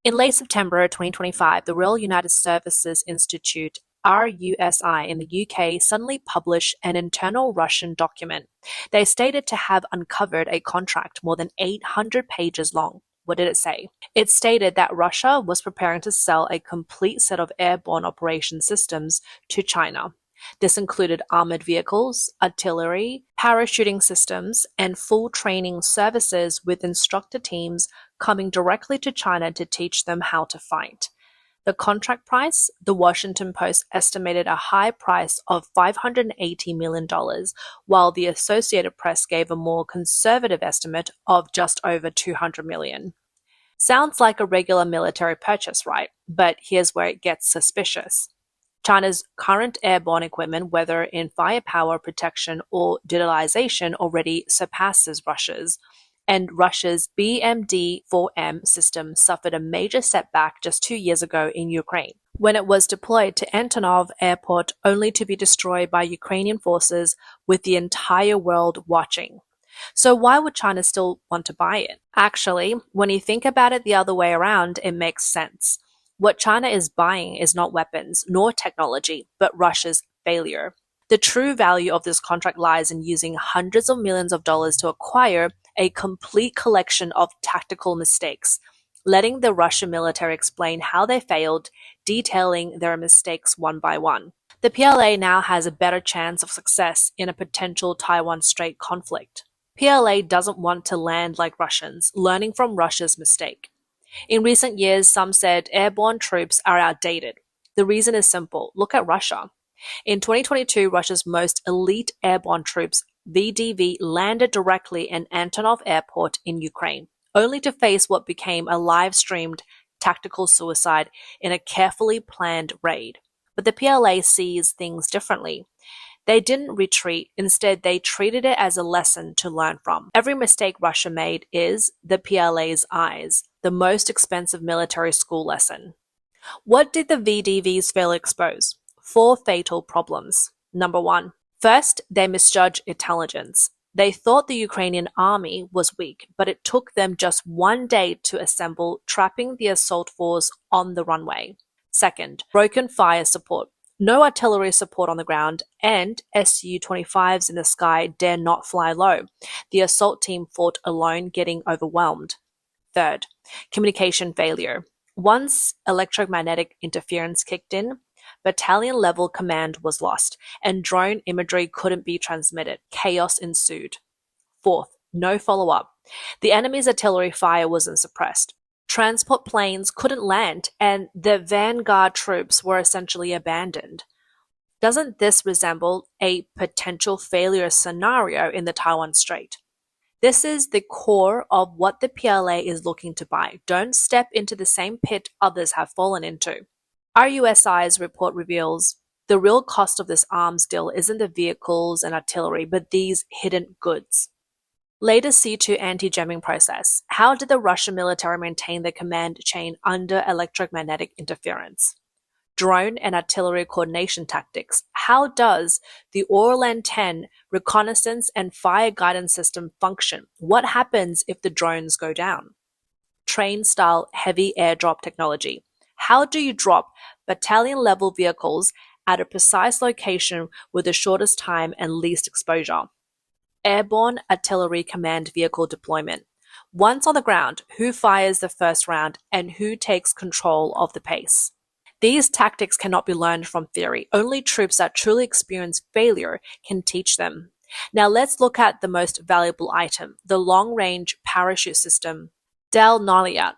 In late September 2025, the Royal United Services Institute RUSI in the UK suddenly published an internal Russian document. They stated to have uncovered a contract more than 800 pages long. What did it say? It stated that Russia was preparing to sell a complete set of airborne operation systems to China. This included armored vehicles, artillery, parachuting systems, and full training services with instructor teams coming directly to China to teach them how to fight. The contract price, the Washington Post estimated a high price of $580 million, while the Associated Press gave a more conservative estimate of just over $200 million. Sounds like a regular military purchase, right? But here's where it gets suspicious. China's current airborne equipment, whether in firepower, protection, or digitalization, already surpasses Russia's. And Russia's BMD-4M system suffered a major setback just 2 years ago in Ukraine, when it was deployed to Antonov Airport only to be destroyed by Ukrainian forces with the entire world watching. So why would China still want to buy it? Actually, when you think about it the other way around, it makes sense. What China is buying is not weapons nor technology, but Russia's failure. The true value of this contract lies in using hundreds of millions of dollars to acquire a complete collection of tactical mistakes, letting the Russian military explain how they failed, detailing their mistakes one by one. The PLA now has a better chance of success in a potential Taiwan Strait conflict. PLA doesn't want to land like Russians, learning from Russia's mistake. In recent years, some said airborne troops are outdated. The reason is simple. Look at Russia. In 2022, Russia's most elite airborne troops, VDV, landed directly in Antonov Airport in Ukraine, only to face what became a live-streamed tactical suicide in a carefully planned raid. But the PLA sees things differently. They didn't retreat. Instead, they treated it as a lesson to learn from. Every mistake Russia made is, the PLA's eyes, the most expensive military school lesson. What did the VDVs fail to expose? 4 fatal problems. Number 1. First, they misjudged intelligence. They thought the Ukrainian army was weak, but it took them just 1 day to assemble, trapping the assault force on the runway. Second, broken fire support. No artillery support on the ground, and Su-25s in the sky dare not fly low. The assault team fought alone, getting overwhelmed. Third, communication failure. Once electromagnetic interference kicked in, battalion-level command was lost, and drone imagery couldn't be transmitted. Chaos ensued. Fourth, no follow-up. The enemy's artillery fire wasn't suppressed. Transport planes couldn't land, and the vanguard troops were essentially abandoned. Doesn't this resemble a potential failure scenario in the Taiwan Strait? This is the core of what the PLA is looking to buy. Don't step into the same pit others have fallen into. RUSI's report reveals the real cost of this arms deal isn't the vehicles and artillery, but these hidden goods. Latest C2 anti-jamming process. How did the Russian military maintain their command chain under electromagnetic interference? Drone and artillery coordination tactics. How does the Orlan-10 reconnaissance and fire guidance system function? What happens if the drones go down? Train-style heavy airdrop technology. How do you drop battalion-level vehicles at a precise location with the shortest time and least exposure? Airborne artillery command vehicle deployment. Once on the ground, who fires the first round and who takes control of the pace? These tactics cannot be learned from theory. Only troops that truly experience failure can teach them. Now let's look at the most valuable item, the long-range parachute system, Del Naliat.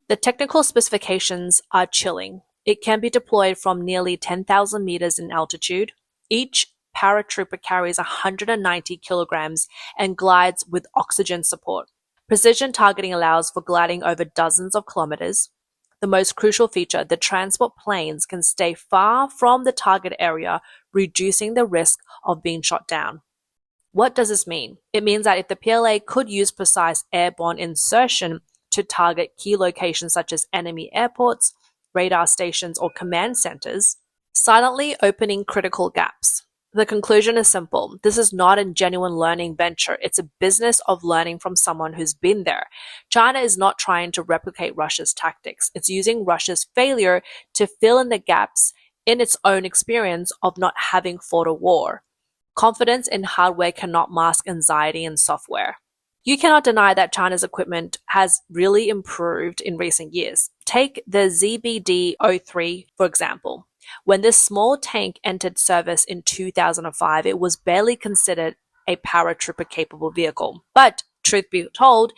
The technical specifications are chilling. It can be deployed from nearly 10,000 meters in altitude. Each paratrooper carries 190 kilograms and glides with oxygen support. Precision targeting allows for gliding over dozens of kilometers. The most crucial feature, the transport planes can stay far from the target area, reducing the risk of being shot down. What does this mean? It means that if the PLA could use precise airborne insertion to target key locations such as enemy airports, radar stations, or command centers, silently opening critical gaps. The conclusion is simple. This is not a genuine learning venture. It's a business of learning from someone who's been there. China is not trying to replicate Russia's tactics. It's using Russia's failure to fill in the gaps in its own experience of not having fought a war. Confidence in hardware cannot mask anxiety in software. You cannot deny that China's equipment has really improved in recent years. Take the ZBD-03, for example. When this small tank entered service in 2005, it was barely considered a paratrooper-capable vehicle. But, truth be told,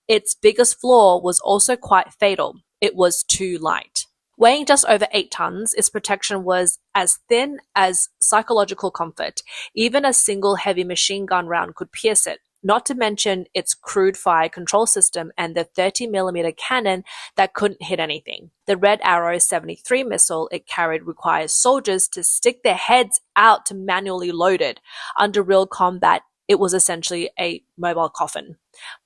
its biggest flaw was also quite fatal. It was too light. Weighing just over 8 tons, its protection was as thin as psychological comfort. Even a single heavy machine gun round could pierce it, not to mention its crude fire control system and the 30mm cannon that couldn't hit anything. The Red Arrow 73 missile it carried requires soldiers to stick their heads out to manually load it. Under real combat, it was essentially a mobile coffin.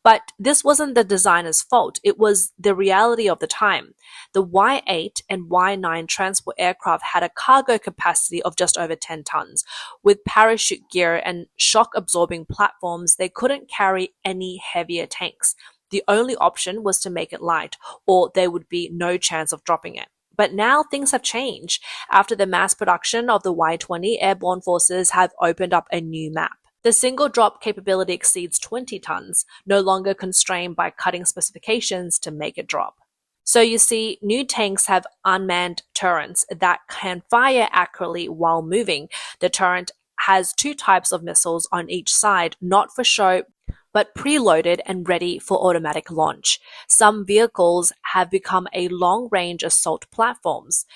But this wasn't the designer's fault. It was the reality of the time. The Y-8 and Y-9 transport aircraft had a cargo capacity of just over 10 tons. With parachute gear and shock-absorbing platforms, they couldn't carry any heavier tanks. The only option was to make it light, or there would be no chance of dropping it. But now things have changed. After the mass production of the Y-20, airborne forces have opened up a new map. The single drop capability exceeds 20 tons, no longer constrained by cutting specifications to make it drop. So you see, new tanks have unmanned turrets that can fire accurately while moving. The turret has 2 types of missiles on each side, not for show, but preloaded and ready for automatic launch. Some vehicles have become a long-range assault platforms,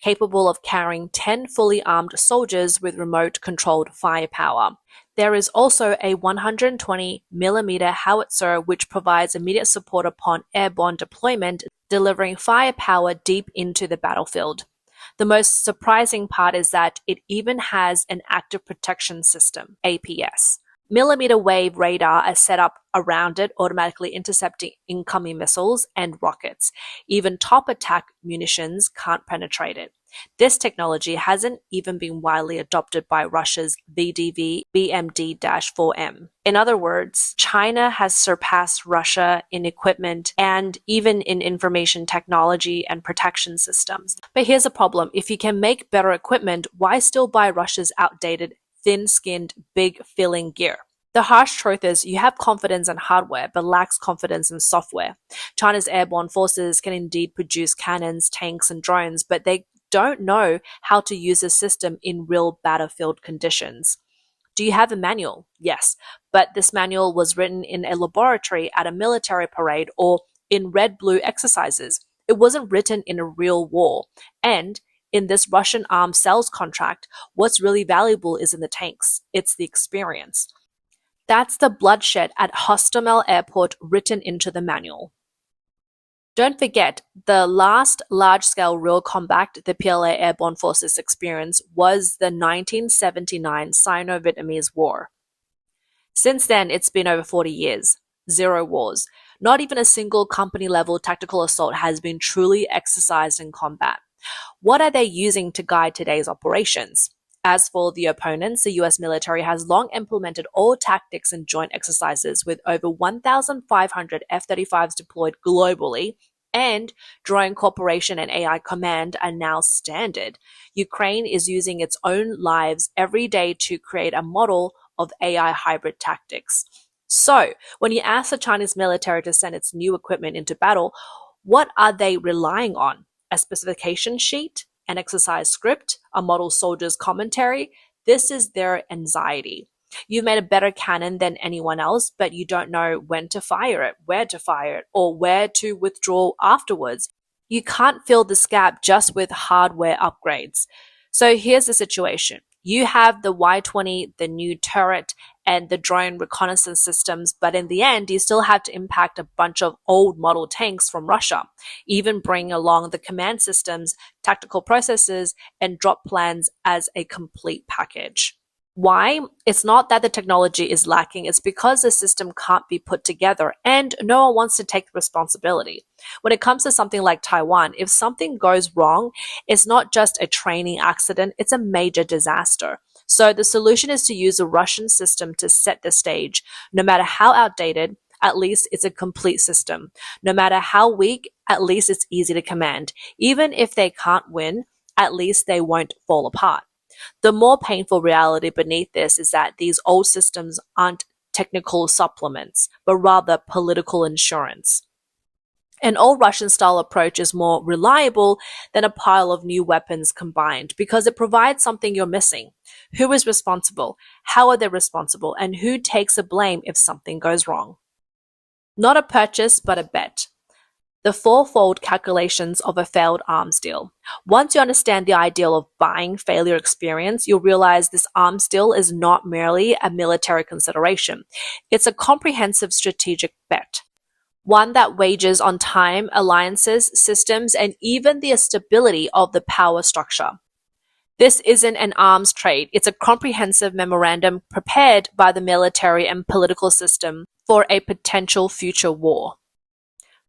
capable of carrying 10 fully armed soldiers with remote-controlled firepower. There is also a 120mm howitzer which provides immediate support upon airborne deployment, delivering firepower deep into the battlefield. The most surprising part is that it even has an active protection system, APS. Millimeter wave radar is set up around it, automatically intercepting incoming missiles and rockets. Even top attack munitions can't penetrate it. This technology hasn't even been widely adopted by Russia's VDV BMD-4M. In other words, China has surpassed Russia in equipment and even in information technology and protection systems. But here's a problem. If you can make better equipment, why still buy Russia's outdated, thin-skinned, big-filling gear? The harsh truth is you have confidence in hardware but lacks confidence in software. China's airborne forces can indeed produce cannons, tanks, and drones, but they don't know how to use the system in real battlefield conditions. Do you have a manual? Yes, but this manual was written in a laboratory at a military parade or in red-blue exercises. It wasn't written in a real war. And in this Russian armed sales contract, what's really valuable isn't the tanks, it's the experience. That's the bloodshed at Hostomel Airport written into the manual. Don't forget, the last large-scale real combat the PLA Airborne Forces experienced was the 1979 Sino-Vietnamese War. Since then, it's been over 40 years. 0 wars. Not even a single company-level tactical assault has been truly exercised in combat. What are they using to guide today's operations? As for the opponents, the US military has long implemented all tactics and joint exercises with over 1,500 F-35s deployed globally, and drone cooperation and AI command are now standard. Ukraine is using its own lives every day to create a model of AI hybrid tactics. So, when you ask the Chinese military to send its new equipment into battle, what are they relying on? A specification sheet? An exercise script, a model soldier's commentary? This is their anxiety. You've made a better cannon than anyone else, but you don't know when to fire it, where to fire it, or where to withdraw afterwards. You can't fill this gap just with hardware upgrades. So here's the situation. You have the Y-20, the new turret, and the drone reconnaissance systems, but in the end, you still have to impact a bunch of old model tanks from Russia, even bring along the command systems, tactical processes, and drop plans as a complete package. Why? It's not that the technology is lacking, it's because the system can't be put together and no one wants to take responsibility. When it comes to something like Taiwan, if something goes wrong, it's not just a training accident, it's a major disaster. So the solution is to use a Russian system to set the stage. No matter how outdated, at least it's a complete system. No matter how weak, at least it's easy to command. Even if they can't win, at least they won't fall apart. The more painful reality beneath this is that these old systems aren't technical supplements, but rather political insurance. An old Russian style approach is more reliable than a pile of new weapons combined because it provides something you're missing. Who is responsible? How are they responsible? And who takes the blame if something goes wrong? Not a purchase, but a bet. The fourfold calculations of a failed arms deal. Once you understand the ideal of buying failure experience, you'll realize this arms deal is not merely a military consideration. It's a comprehensive strategic bet. One that wages on time, alliances, systems, and even the stability of the power structure. This isn't an arms trade. It's a comprehensive memorandum prepared by the military and political system for a potential future war.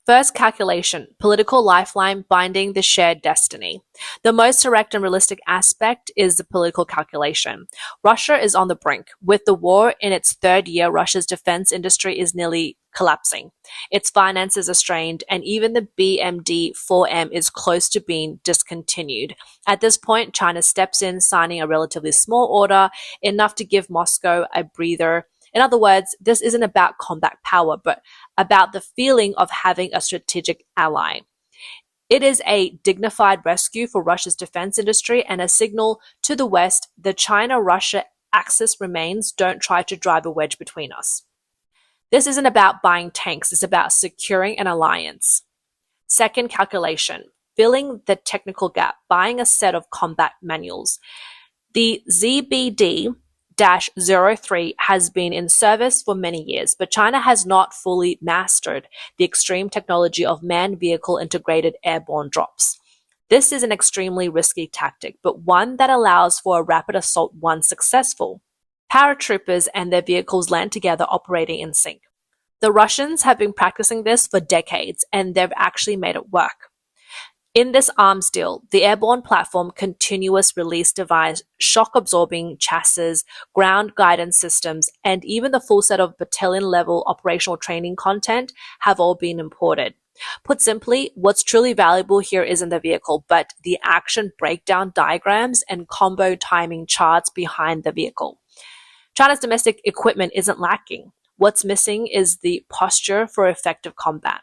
First calculation, political lifeline binding the shared destiny. The most direct and realistic aspect is the political calculation. Russia is on the brink. With the war in its third year, Russia's defense industry is nearly collapsing. Its finances are strained, and even the BMD-4M is close to being discontinued. At this point, China steps in, signing a relatively small order, enough to give Moscow a breather. In other words, this isn't about combat power, but about the feeling of having a strategic ally. It is a dignified rescue for Russia's defense industry and a signal to the West the China-Russia axis remains. Don't try to drive a wedge between us. This isn't about buying tanks, it's about securing an alliance. Second calculation, filling the technical gap, buying a set of combat manuals. The ZBD-03 has been in service for many years, but China has not fully mastered the extreme technology of manned vehicle integrated airborne drops. This is an extremely risky tactic, but one that allows for a rapid assault once successful. Paratroopers and their vehicles land together operating in sync. The Russians have been practicing this for decades, and they've actually made it work. In this arms deal, the airborne platform continuous release device, shock-absorbing chassis, ground guidance systems, and even the full set of battalion-level operational training content have all been imported. Put simply, what's truly valuable here isn't the vehicle, but the action breakdown diagrams and combo timing charts behind the vehicle. China's domestic equipment isn't lacking. What's missing is the posture for effective combat.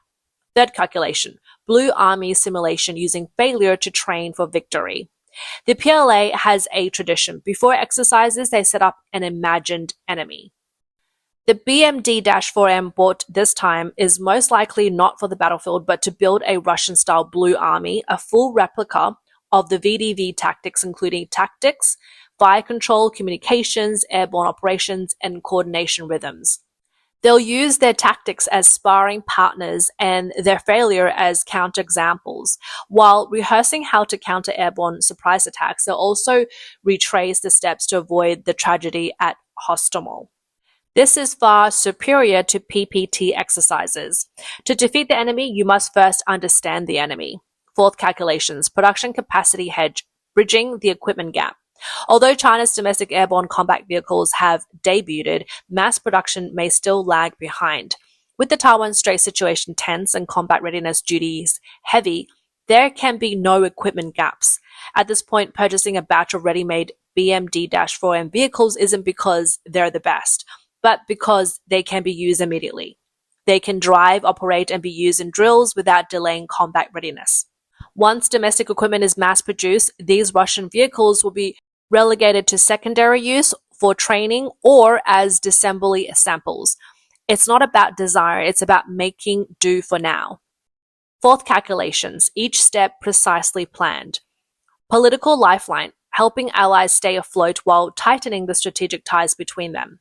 Third calculation, Blue Army simulation using failure to train for victory. The PLA has a tradition. Before exercises, they set up an imagined enemy. The BMD-4M bought this time is most likely not for the battlefield, but to build a Russian-style Blue Army, a full replica of the VDV tactics, including tactics, fire control, communications, airborne operations, and coordination rhythms. They'll use their tactics as sparring partners and their failure as counterexamples. While rehearsing how to counter airborne surprise attacks, they'll also retrace the steps to avoid the tragedy at Hostomel. This is far superior to PPT exercises. To defeat the enemy, you must first understand the enemy. Fourth calculations, production capacity hedge, bridging the equipment gap. Although China's domestic airborne combat vehicles have debuted, mass production may still lag behind. With the Taiwan Strait situation tense and combat readiness duties heavy, there can be no equipment gaps. At this point, purchasing a batch of ready-made BMD-4M vehicles isn't because they're the best, but because they can be used immediately. They can drive, operate, and be used in drills without delaying combat readiness. Once domestic equipment is mass-produced, these Russian vehicles will be relegated to secondary use for training or as disassembly samples. It's not about desire, it's about making do for now. Fourth calculations, each step precisely planned. Political lifeline, helping allies stay afloat while tightening the strategic ties between them.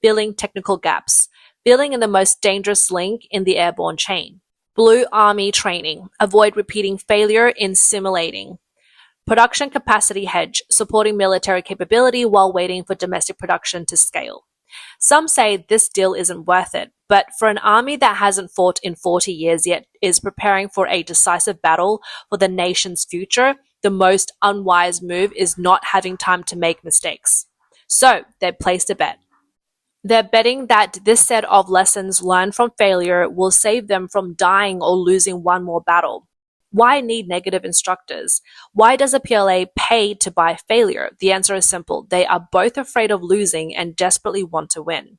Filling technical gaps, filling in the most dangerous link in the airborne chain. Blue Army training, avoid repeating failure in simulating. Production capacity hedge, supporting military capability while waiting for domestic production to scale. Some say this deal isn't worth it, but for an army that hasn't fought in 40 years yet is preparing for a decisive battle for the nation's future, the most unwise move is not having time to make mistakes. So they placed a bet. They're betting that this set of lessons learned from failure will save them from dying or losing one more battle. Why need negative instructors? Why does a PLA pay to buy failure? The answer is simple. They are both afraid of losing and desperately want to win.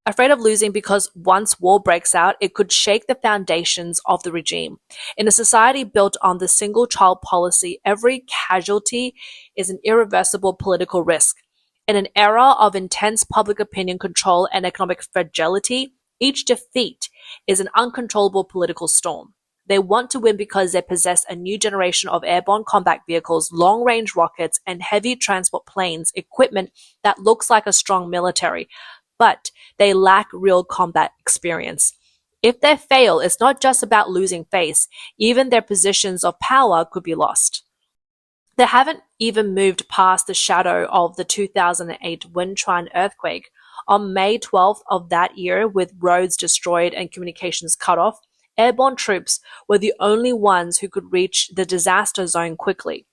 Afraid of losing because once war breaks out, it could shake the foundations of the regime. In a society built on the single-child policy, every casualty is an irreversible political risk. In an era of intense public opinion control and economic fragility, each defeat is an uncontrollable political storm. They want to win because they possess a new generation of airborne combat vehicles, long-range rockets, and heavy transport planes, equipment that looks like a strong military, but they lack real combat experience. If they fail, it's not just about losing face. Even their positions of power could be lost. They haven't even moved past the shadow of the 2008 Wenchuan earthquake. On May 12th of that year, with roads destroyed and communications cut off, airborne troops were the only ones who could reach the disaster zone quickly.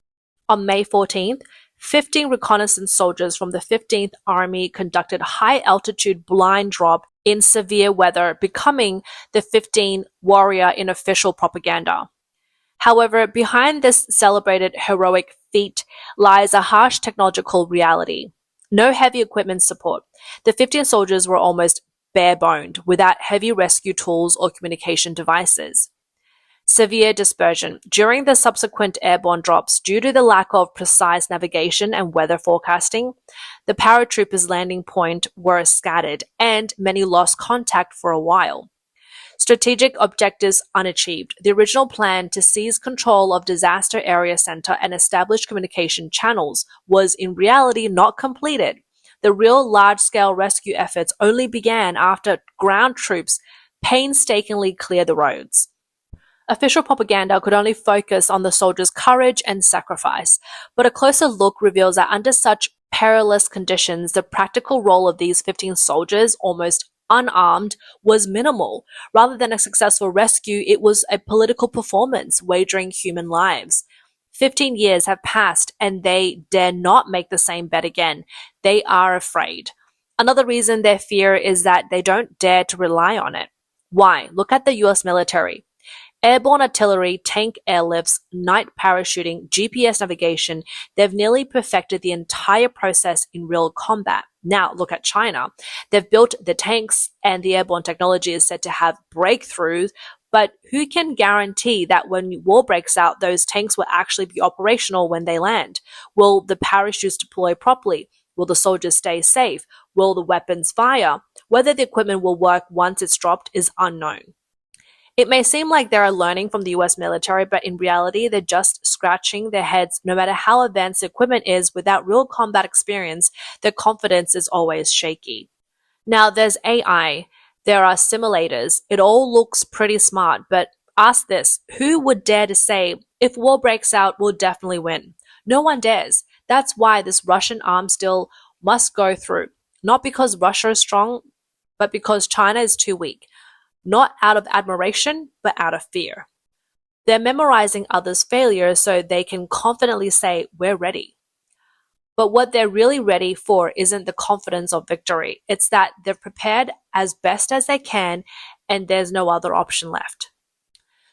On May 14th, 15 reconnaissance soldiers from the 15th Army conducted high-altitude blind drop in severe weather, becoming the 15 warrior in official propaganda. However, behind this celebrated heroic feat lies a harsh technological reality. No heavy equipment support. The 15 soldiers were almost bare-boned, without heavy rescue tools or communication devices. Severe dispersion. During the subsequent airborne drops, due to the lack of precise navigation and weather forecasting, the paratroopers' landing point were scattered, and many lost contact for a while. Strategic objectives unachieved. The original plan to seize control of disaster area center and establish communication channels was in reality not completed. The real large-scale rescue efforts only began after ground troops painstakingly cleared the roads. Official propaganda could only focus on the soldiers' courage and sacrifice, but a closer look reveals that under such perilous conditions, the practical role of these 15 soldiers, almost unarmed, was minimal. Rather than a successful rescue, it was a political performance wagering human lives. 15 years have passed and they dare not make the same bet again. They are afraid. Another reason they fear is that they don't dare to rely on it. Why? Look at the US military. Airborne artillery, tank airlifts, night parachuting, GPS navigation, they've nearly perfected the entire process in real combat. Now look at China. They've built the tanks and the airborne technology is said to have breakthroughs, but who can guarantee that when war breaks out, those tanks will actually be operational when they land? Will the parachutes deploy properly? Will the soldiers stay safe? Will the weapons fire? Whether the equipment will work once it's dropped is unknown. It may seem like they are learning from the US military, but in reality, they're just scratching their heads. No matter how advanced the equipment is, without real combat experience, their confidence is always shaky. Now, there's AI. There are simulators. It all looks pretty smart, but ask this. Who would dare to say, if war breaks out, we'll definitely win? No one dares. That's why this Russian arms deal must go through. Not because Russia is strong, but because China is too weak. Not out of admiration, but out of fear. They're memorizing others' failures so they can confidently say, we're ready. But what they're really ready for isn't the confidence of victory. It's that they're prepared as best as they can and there's no other option left.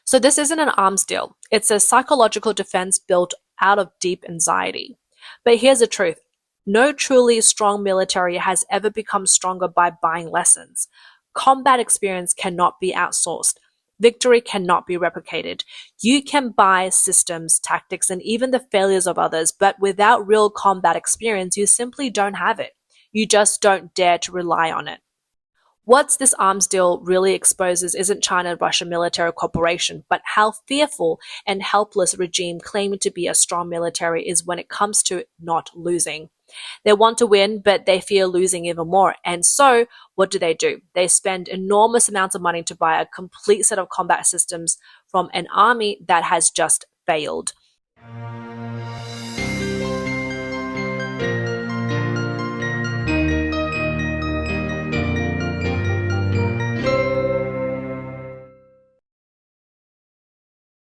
So this isn't an arms deal. It's a psychological defense built out of deep anxiety. But here's the truth. No truly strong military has ever become stronger by buying lessons. Combat experience cannot be outsourced. Victory cannot be replicated. You can buy systems, tactics, and even the failures of others, but without real combat experience, you simply don't have it. You just don't dare to rely on it. What this arms deal really exposes isn't China-Russia military cooperation, but how fearful and helpless regime claiming to be a strong military is when it comes to not losing. They want to win, but they fear losing even more. And so, what do? They spend enormous amounts of money to buy a complete set of combat systems from an army that has just failed.